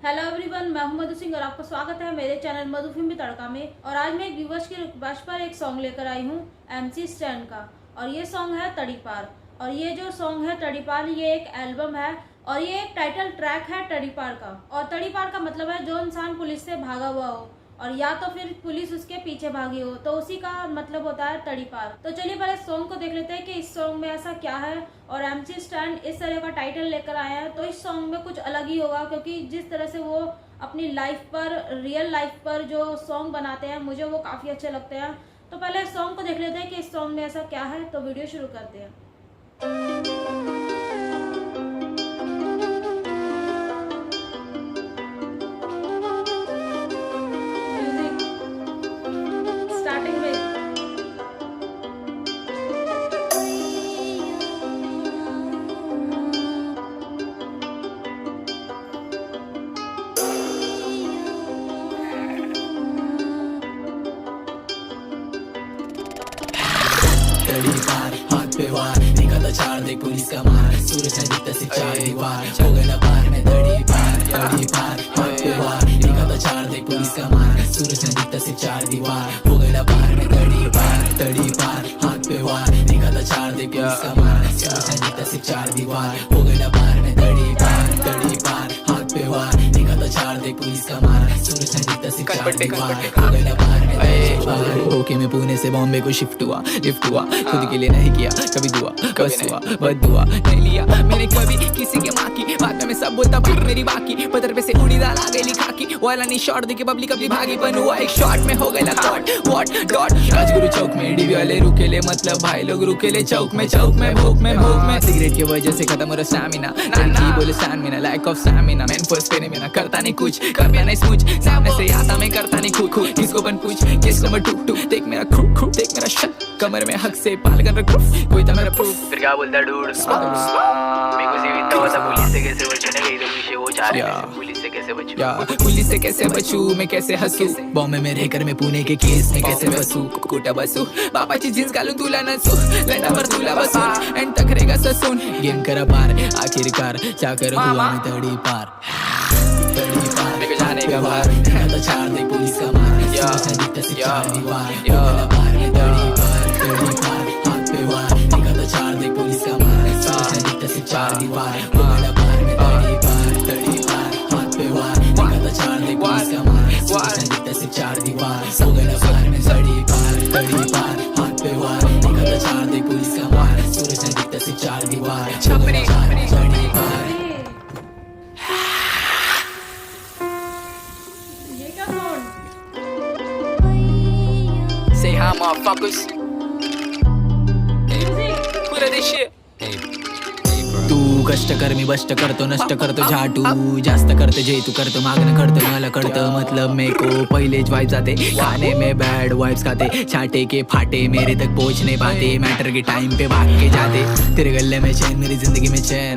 Hello everyone, मैं हूं मधु सिंह और आपका स्वागत है मेरे चैनल मधु फिल्मी तड़का में। और आज मैं एक व्यूवर्स की रिक्वेस्ट पर एक सॉन्ग लेकर आई हूं MC स्टैन का, और ये सॉन्ग है तड़ी पार। और ये जो सॉन्ग है तड़ी पार, ये एक एल्बम है और ये एक टाइटल ट्रैक है तड़ी पार का। और तड़ी पार का मतलब है जो इंसान पुलिस से भागा हुआ हो और या तो फिर पुलिस उसके पीछे भागी हो, तो उसी का मतलब होता है तड़ी पार। तो चलिए पहले सॉन्ग को देख लेते हैं कि इस सॉन्ग में ऐसा क्या है। और MC स्टैन इस तरह का टाइटल लेकर आया है तो इस सॉन्ग में कुछ अलग ही होगा, क्योंकि जिस तरह से वो अपनी लाइफ पर, रियल लाइफ पर जो सॉन्ग बनाते हैं, मुझे वो काफी अच्छे लगते हैं। तो पहले इस सॉन्ग को देख लेते हैं कि इस सॉन्ग में ऐसा क्या है। तो वीडियो शुरू करते हैं। स्टार्टिंग में तड़ी पार हाथ पे वार निकला चार देख पुलिस का मार सूरज ने दिखता से चार दीवार हो गया पार में तड़ी पार हाथ पे वार निकला चार देख पुलिस का मार सूरज ने दिखता से चार दीवार हो गया पार में तड़ी पार हाथ पे वार निकला चार देख पुलिस का मार सूरज ने दिखता से चार दीवार हो गया पार में तड़ी पार हाथ पे वार निकला चार देख पुलिस का मार सूरज ने दिखता से चार दीवार हो गया पार में तड़ी पार। ओके मैं पुणे से बॉम्बे को लिफ्ट हुआ खुद के लिए नहीं किया कभी दुआ बस हुआ बदुआ नहीं लिया मैंने कभी किसी के माँ की बात में सब बोलता बात मेरी बाकी पत्थर पे से उड़ी दाल आ गई लिखा की वाला नहीं शॉट देके पब्लिक अपनी भागी बन हुआ एक शॉट में हो गया कॉट व्हाट डॉट राजगुरु चौक में डीवी वाले रुकेले मतलब भाई लोग रुकेले चौक में भूख में सिगरेट की वजह से खत्म हो रहा स्टैमिना लड़की बोले stamina lack of stamina man first पे नहीं करता नहीं कुछ कर पिया नहीं स्मूच सामने से आता मैं करता नहीं खुद किसको बन पूछ किस नंबर टू देख मेरा क्रू देख मेरा शक कमर में हक से पाल कर रख कोई था मेरा प्रूफ फिर क्या बोलता डूड मेरे को सीवी तो था पुलिस से कैसे बचने गई तो पीछे वो चाह रहे थे पुलिस से कैसे बचूं मैं कैसे हंसूं बॉम्बे में रहकर मैं पुणे के केस में कैसे बसूं कोटा बसूं पापा की जींस गालूं दूल्हा नसू लंडा पर दूल्हा बसूं एंड तक रहेगा ससून गेम करा पार आखिरकार चाकर हुआ मैं तड़ी पार मेरे को जाने का बाहर तो चार दे पुलिस का मार दिखता से चार दीवार पार में तड़ी पार हाथ पे वार निकला चार दे पुलिस का मार दिखता से चार दीवार पार में तड़ी पार हाथ पे वार निकला चार दे पुलिस का मार दिखता से चार दीवार हो गया पार में तड़ी पार हाथ पे वार निकला चार दे पुलिस का मार सूरज ने दिखता से चार दीवार हो गया पार में तड़ी पार। ये क्या साउंड? Say hi motherfuckers पूरा देश तू कष्ट कर मी बष्ट करतो नष्ट करतो झाटू जास्त करते जे तू करतो मागणं करतो मला कळतं मतलब मेरे को पहले वाइब्स आते खाने में बैड वाइब्स खाते छाटे के फाटे मेरे तक पहुंच नहीं पाते मैटर के टाइम पे भाग के जाते तेरे गले में चैन मेरी जिंदगी में चैन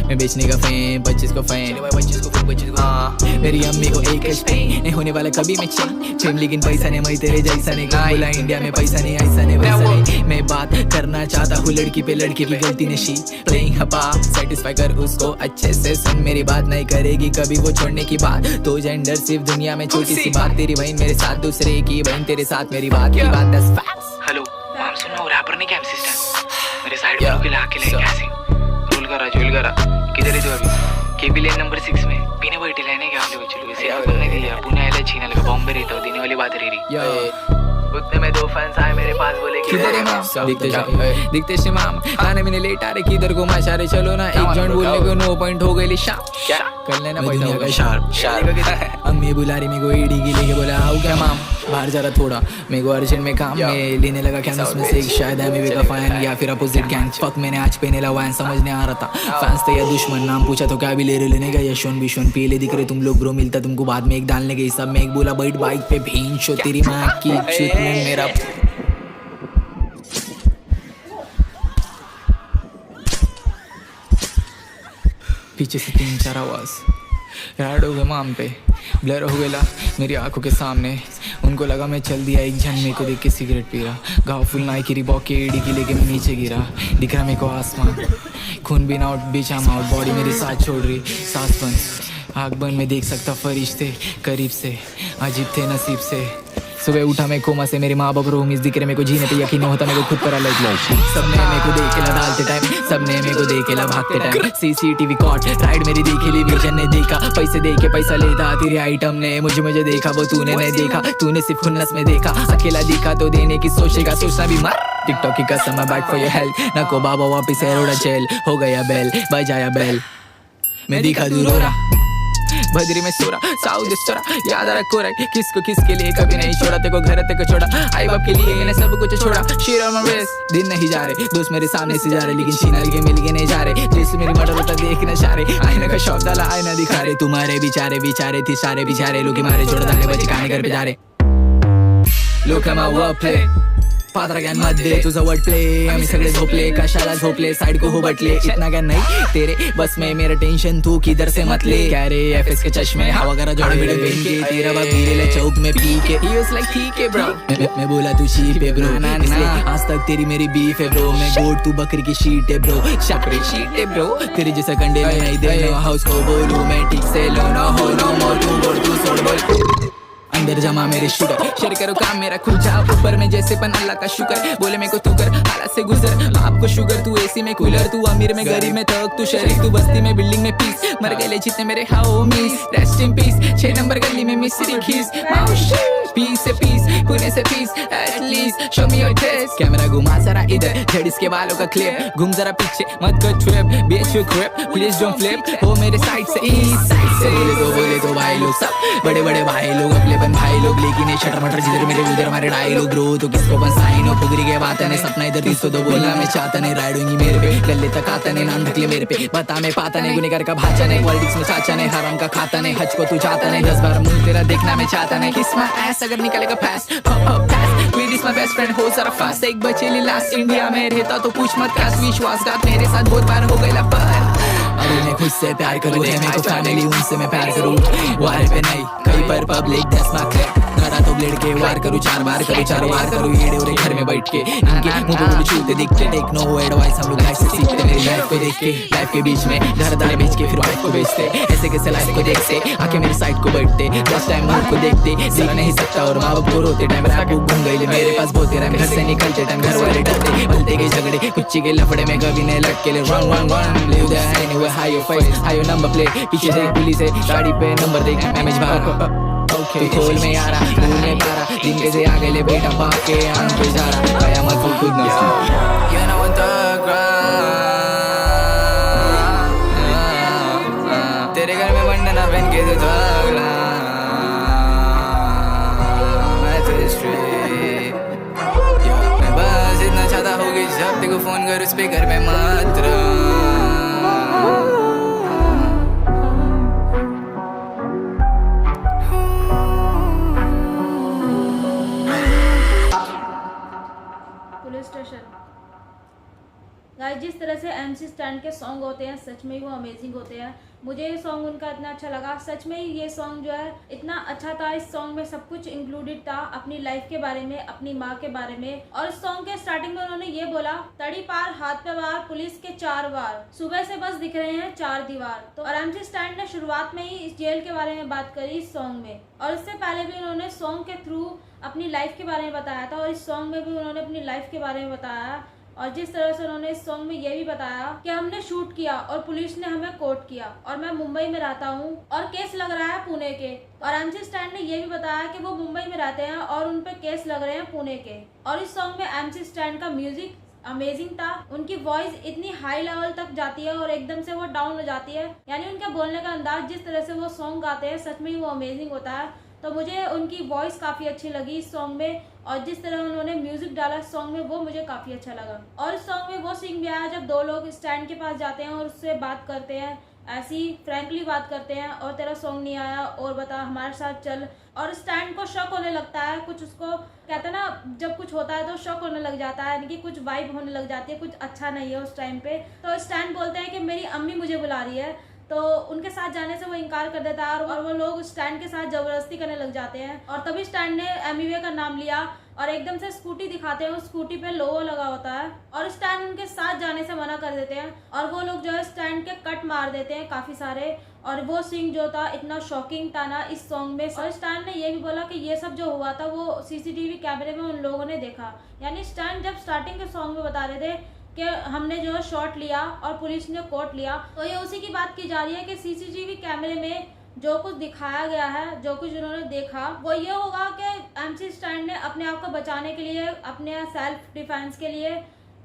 मैं बेचने का फेम 25 को मेरी अम्मी को एक नहीं होने वाला कभी मैं चेम लेकिन पैसा नहीं मैं तेरे जैसा नहीं बोला इंडिया में पैसा नहीं ऐसा नहीं वैसा नहीं मैं बात करना चाहता हूँ लड़की पे लड़की की गलती नशी प्लेइंग हपा सेटिस्फाई कर उसको अच्छे से सुन मेरी बात नहीं करेगी कभी वो छोड़ने की बात तो जेंडर सिर्फ दुनिया में छोटी सी बात तेरी बहन मेरे साथ दूसरे की बहन तेरे साथ मेरी बात 10 फैक्ट्स। हेलो नाम सुनो रैपर ने क्या असिस्टेंट मेरे साइड में के लाके ले कैसे रोल करा किधर है तू अभी केबी लेन नंबर 6 में पीने बैठे लेने क्या आपने बच्चे लोग से आपने दिया पुणे आइला चीना लगा बॉम्बे रहता हूं देने वाली बात रही उतने में 2 फैंस आए मेरे पास बोले किधर है मैम दिखते से मैम खाने में लेट आ रहे किधर को माशारे चलो ना एक जन बोलने को 9 पॉइंट हो गई शाम क्या कर लेना पैसा होगा शार्प अम्मी बुला रही मेरे को ईडी की लेके बोला आओ क्या माम बाहर जरा थोड़ा मेरे को अर्जेंट में काम में लेने लगा कैंपस में से एक शायद एमवी का फैन या फिर अपोजिट गैंग फक मैंने आज पहने ला वैन समझ नहीं आ रहा था फैंस थे या दुश्मन नाम पूछा तो क्या भी ले रहे लेने का यशवन बिशवन पीले दिख रहे तुम लोग ब्रो मिलता तुमको बाद में एक डालने गई सब में एक बोला बैठ बाइक पे भीन शो तेरी माँ की चुत में मेरा पीछे से 3-4 आवाज ऐड हो गए माम पे ब्लर हो गया मेरी आंखों के सामने उनको लगा मैं चल दिया एक जन मेरे को देख के सिगरेट पी रहा गाँव फुल नाई की रिबॉक के एडी की लेके मैं नीचे गिरा दिख रहा मेरे को आसमान खून बिन आउट बीच आम आउट बॉडी मेरी साथ छोड़ रही सांस बंद आग बन में देख सकता फरिश्ते करीब से, अजीब थे नसीब से। सुबह उठा मैं कोमा से, मेरे माँ बाप रोंग इस दिख रहे, मेरे को जीने पे यकीन नहीं होता, मेरे को खुद पर अलग लग। सबने मेरे को देखेला डालते टाइम, सबने मेरे को देखेला भागते टाइम। सीसीटीवी कॉट राइड मेरी देखेली, विजन ने देखा, पैसे दे के पैसा लेता तेरे आइटम ने। मुझे देखा वो तूने नहीं देखा, तूने सिर्फ खुन्नस में देखा। अकेला दिखा तो देने की सोचेगा, सोचना भी मर। टिकटॉक की कसम है बैक फॉर योर हेल्थ, नको बाबा वापिस एरोड़ा जेल। हो गया बेल बजाया बेल, मैं दिखा दूर हो रहा बदरी में सोरा साउथ सोरा। याद रखो रहा किसको किसके लिए कभी नहीं छोड़ा, तेको घर तेको छोड़ा, आई बाप के लिए मैंने सब कुछ छोड़ा। शेर और मवेश दिन नहीं जा रहे, दोस्त मेरे सामने से जा रहे, लेकिन शीनल के मिल के नहीं जा रहे। जैसे मेरी मर्डर होता देख न चारे, आईना का शौक डाला आईना दिखा रहे। तुम्हारे बिचारे बिचारे थे सारे बिचारे, लोग मारे छोड़ डाले बच्चे खाने घर पे जा रहे। लोक प्ले पात्रा ज्ञान मध्ये तुझा वर्ड प्ले, आम्ही सगळे झोपले कशाला झोपले, साइड को हो बटले। इतना ज्ञान नहीं तेरे बस में, मेरा टेंशन तू किधर से मत ले। क्या रे एफएस के चश्मे हवा करा जोड़े मेरे बेन के, तेरा बाप गिरेला चौक में पी के। He was like ठीक है ब्रो, मैं बोला तू शीप है ब्रो, इसलिए आज तक तेरी मेरी बीफ है ब्रो। मैं गोट तू बकरी की शीट है ब्रो, शाकरी शीट है ब्रो। तेरे जैसा कंडे में नहीं दे हाउस को बोलूं मैं ठीक से, लो ना हो नो मोर तू बोल तू छोड़ बोल। अंदर जमा मेरे शुगर, शेयर करो काम मेरा खुल जा ऊपर में जैसे पन अल्लाह का शुक्र। बोले मेरे को तू कर हालात से गुजर, आपको शुगर तू एसी में कूलर, तू अमीर में गरीब में थक, तू शरीफ तू बस्ती में बिल्डिंग में पीस। मर गए जितने मेरे होमीज रेस्ट इन पीस, 6 नंबर गली में मिस्री खीस। पीस से पीस पुणे से peace at least show me your test. Camera घुमा जरा इधर, झड़िस के बालों का क्लिप, घूम जरा पीछे मत कर trip, beach you creep please don't flip. हो मेरे साइड से ईस्ट साइड से, बोले तो भाई लोग सब बड़े बड़े भाई लोग अपने भाई लोग, लेकिन ये शटर मटर जिधर मेरे उधर मारे डायलॉग ग्रो तो किसको बस साइन हो पुगरी के बात है। सपना इधर दिस तो बोलना मैं चाहता नहीं, राइड होंगी मेरे पे गले तक आता नहीं, नाम ढकले मेरे पे बता मैं पाता नहीं। गुनेगार का भाचा नहीं, पॉलिटिक्स में चाचा नहीं, हराम का खाता नहीं, हज को तू चाहता नहीं, 10 बार मुंह तेरा देखना मैं चाहता नहीं। किस माय एस अगर निकलेगा fast pop up fast, we this my best friend हो जरा फास्ट। एक बचेली लास्ट इंडिया में रहता तो पूछ मत काश, विश्वासघात मेरे साथ बहुत बार हो गया पर अभी मैं खुद से प्यार करूँ, है मेरे को फैमिली उनसे मैं प्यार करूँ। वार पे नहीं कहीं पर पब्लिक दैट्स माय क्लिप, करा तो ब्लेड के वार करूँ 4 बार करूँ 4 बार करूँ। ये डोरे घर में बैठ के इनके मुंह पे मुझे छूते दिखते, टेक नो एडवाइस हम लोग लाइफ से सीखते। मेरी लाइफ को देख के लाइफ के बीच में घर दार बेच के फिर वाइफ को बेचते, ऐसे कैसे लाइफ को देखते आके मेरी साइड को बैठते। फर्स्ट टाइम मुंह को देखते दिल नहीं सकता, और माँ बाप को रोते टाइम रैप को घूम गई मेरे पास बहुत तेरा। घर से निकलते टाइम घर वाले डरते, बोलते के झगड़े कुछ के लफड़े में कभी नहीं लटके ले। Run run run live the anyway high your face high your number plate, पीछे से पुलिस है गाड़ी पे नंबर देख मैनेज भाग। तू खोल में आ रहा दूर में पारा, दिन के से आगे ले बेटा बाप के आन पे जा रहा, गया मत तू खुद ना you know what the तेरे घर में बंडना पहन के तो अगला मैं तो स्ट्रेट। मैं बस इतना चाहता होगी जब तेको फोन कर उस पे घर में मात्र। पुलिस स्टेशन गाइस, जिस तरह से MC स्टैन के सॉन्ग होते हैं सच में ही वो अमेजिंग होते हैं। मुझे ये सॉन्ग उनका इतना अच्छा लगा, सच में ही ये सॉन्ग जो है इतना अच्छा था। इस सॉन्ग में सब कुछ इंक्लूडेड था, अपनी लाइफ के बारे में, अपनी माँ के बारे में। और इस सॉन्ग के स्टार्टिंग में उन्होंने ये बोला, तड़ी पार हाथ पे वार पुलिस के 4 वार, सुबह से बस दिख रहे हैं 4 दीवार। तो और MC स्टैन ने शुरुआत में ही इस जेल के बारे में बात करी इस सॉन्ग में, और इससे पहले भी उन्होंने सॉन्ग के थ्रू अपनी लाइफ के बारे में बताया था, और इस सॉन्ग में भी उन्होंने अपनी लाइफ के बारे में बताया। और जिस तरह से उन्होंने इस सॉन्ग में ये भी बताया कि हमने शूट किया और पुलिस ने हमें कोर्ट किया, और मैं मुंबई में रहता हूँ और केस लग रहा है पुणे के। और MC स्टैन ने ये भी बताया कि वो मुंबई में रहते हैं और उन पे केस लग रहे हैं पुणे के। और इस सॉन्ग में MC स्टैन का म्यूजिक अमेजिंग था, उनकी वॉइस इतनी हाई लेवल तक जाती है और एकदम से वो डाउन हो जाती है, यानी उनका बोलने का अंदाज, जिस तरह से वो सॉन्ग गाते हैं सच में ही वो अमेजिंग होता है। तो मुझे उनकी वॉइस काफ़ी अच्छी लगी इस सॉन्ग में, और जिस तरह उन्होंने म्यूजिक डाला इस सॉन्ग में वो मुझे काफ़ी अच्छा लगा। और इस सॉन्ग में वो सीन भी आया जब 2 लोग स्टैंड के पास जाते हैं और उससे बात करते हैं, ऐसी फ्रैंकली बात करते हैं, और तेरा सॉन्ग नहीं आया और बता हमारे साथ चल। और स्टैंड को शक होने लगता है, कुछ उसको कहते हैं ना जब कुछ होता है तो शक होने लग जाता है, यानी कि कुछ वाइब होने लग जाती है, कुछ अच्छा नहीं है उस टाइम पे। तो स्टैंड बोलते हैं कि मेरी अम्मी मुझे बुला रही है, तो उनके साथ जाने से वो इनकार कर देता है, और वो लोग स्टैंड के साथ जबरदस्ती करने लग जाते हैं। और तभी स्टैंड ने एमिवे का नाम लिया और एकदम से स्कूटी दिखाते हैं, उस स्कूटी पे लोगो लगा होता है, और स्टैंड उनके साथ जाने से मना कर देते हैं, और वो लोग जो है स्टैंड के कट मार देते हैं काफी सारे। और वो सीन जो था इतना शॉकिंग था ना इस सॉन्ग में। और स्टैन ने ये भी बोला कि ये सब जो हुआ था वो सीसीटीवी कैमरे में उन लोगों ने देखा। यानी स्टैन जब स्टार्टिंग के सॉन्ग में बता रहे थे कि हमने जो शॉट लिया और पुलिस ने कोर्ट लिया, तो ये उसी की बात की जा रही है कि सीसीटीवी कैमरे में जो कुछ दिखाया गया है, जो कुछ उन्होंने देखा, वो ये होगा कि एमसी स्टैन ने अपने आप को बचाने के लिए, अपने सेल्फ डिफेंस के लिए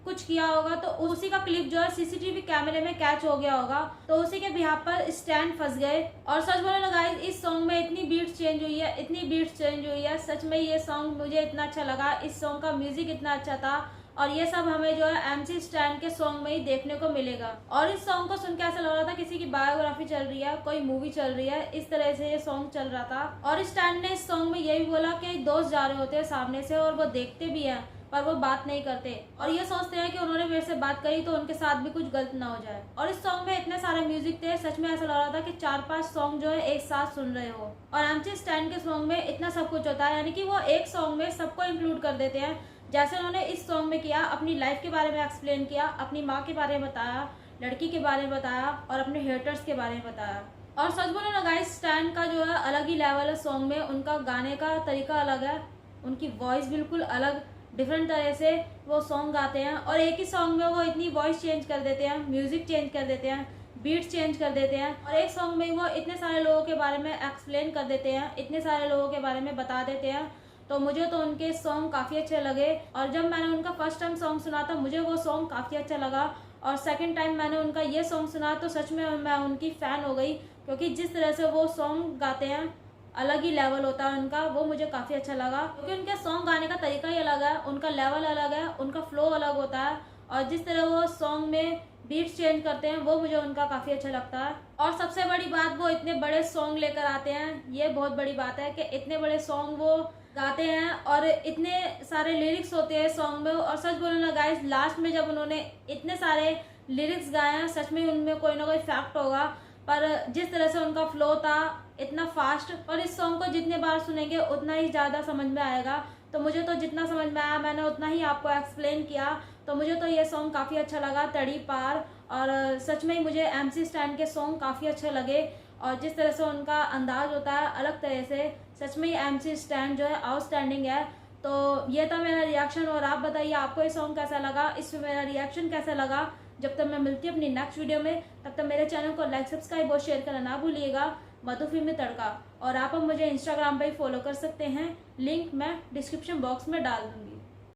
कुछ किया होगा। तो उसी का क्लिप जो है सीसीटीवी कैमरे में कैच हो गया होगा, तो उसी के बिहाफ पर स्टैन फंस गए। और सच बोले ना गाइस, इस सॉन्ग में इतनी बीट्स चेंज हुई है, इतनी बीट्स चेंज हुई है। सच में ये सॉन्ग मुझे इतना अच्छा लगा, इस सॉन्ग का म्यूजिक इतना अच्छा था। और ये सब हमें जो है एमसी स्टैन के सॉन्ग में ही देखने को मिलेगा। और इस सॉन्ग को सुन के ऐसा लग रहा था किसी की बायोग्राफी चल रही है, कोई मूवी चल रही है, इस तरह से ये सॉन्ग चल रहा था। और स्टैन ने इस सॉन्ग में ये भी बोला कि दोस्त जा रहे होते हैं सामने से और वो देखते भी हैं पर वो बात नहीं करते और ये सोचते हैं कि उन्होंने मेरे से बात करी तो उनके साथ भी कुछ गलत ना हो जाए। और इस सॉन्ग में इतने सारे म्यूजिक थे, सच में ऐसा लग रहा था कि 4-5 सॉन्ग जो है एक साथ सुन रहे हो। और एमसी स्टैन के सॉन्ग में इतना सब कुछ होता है, यानी कि वो एक सॉन्ग में सबको इंक्लूड कर देते हैं। जैसे उन्होंने इस सॉन्ग में किया, अपनी लाइफ के बारे में एक्सप्लेन किया, अपनी माँ के बारे में बताया, लड़की के बारे में बताया और अपने हेटर्स के बारे में बताया। और सच बोले ना गाइस, स्टैन का जो है अलग ही लेवल है सॉन्ग में। उनका गाने का तरीका अलग है, उनकी वॉइस बिल्कुल अलग डिफरेंट तरह से वो सॉन्ग गाते हैं। और एक ही सॉन्ग में वो इतनी वॉइस चेंज कर देते हैं, म्यूजिक चेंज कर देते हैं, बीट चेंज कर देते हैं। और एक सॉन्ग में वो इतने सारे लोगों के बारे में एक्सप्लेन कर देते हैं, इतने सारे लोगों के बारे में बता देते हैं। तो मुझे तो उनके सॉन्ग काफ़ी अच्छे लगे। और जब मैंने उनका फर्स्ट टाइम सॉन्ग सुना था मुझे वो सॉन्ग काफ़ी अच्छा लगा। और सेकंड टाइम मैंने उनका ये सॉन्ग सुना तो सच में मैं उनकी फ़ैन हो गई, क्योंकि जिस तरह से वो सॉन्ग गाते हैं अलग ही लेवल होता है उनका, वो मुझे काफ़ी अच्छा लगा। क्योंकि उनके सॉन्ग गाने का तरीका ही अलग है, उनका लेवल अलग है, उनका फ्लो अलग होता है। और जिस तरह वो सॉन्ग में बीट्स चेंज करते हैं वो मुझे उनका काफ़ी अच्छा लगता है। और सबसे बड़ी बात, वो इतने बड़े सॉन्ग लेकर आते हैं, ये बहुत बड़ी बात है कि इतने बड़े सॉन्ग वो गाते हैं और इतने सारे लिरिक्स होते हैं सॉन्ग में। और सच बोलो ना गाइस, लास्ट में जब उन्होंने इतने सारे लिरिक्स गाए हैं, सच में उनमें कोई ना कोई फैक्ट होगा। पर जिस तरह से उनका फ्लो था इतना फास्ट, और इस सॉन्ग को जितने बार सुनेंगे उतना ही ज़्यादा समझ में आएगा। तो मुझे तो जितना समझ में आया मैंने उतना ही आपको एक्सप्लेन किया। तो मुझे तो ये सॉन्ग काफ़ी अच्छा लगा, तड़ी पार। और सच में ही मुझे एमसी स्टैन के सॉन्ग काफ़ी अच्छे लगे। और जिस तरह से उनका अंदाज होता है अलग तरह से, सच में ही एमसी स्टैन जो है आउटस्टैंडिंग है। तो ये था मेरा रिएक्शन। और आप बताइए आपको ये सॉन्ग कैसा लगा, इसमें मेरा रिएक्शन कैसा लगा। जब तक मैं मिलती हूँ अपनी नेक्स्ट वीडियो में, तब तक मेरे चैनल को लाइक, सब्सक्राइब और शेयर करना ना भूलिएगा। मधु फिल्मी तड़का। और आप मुझे इंस्टाग्राम पर ही फॉलो कर सकते हैं, लिंक मैं डिस्क्रिप्शन बॉक्स में डाल दूँगी।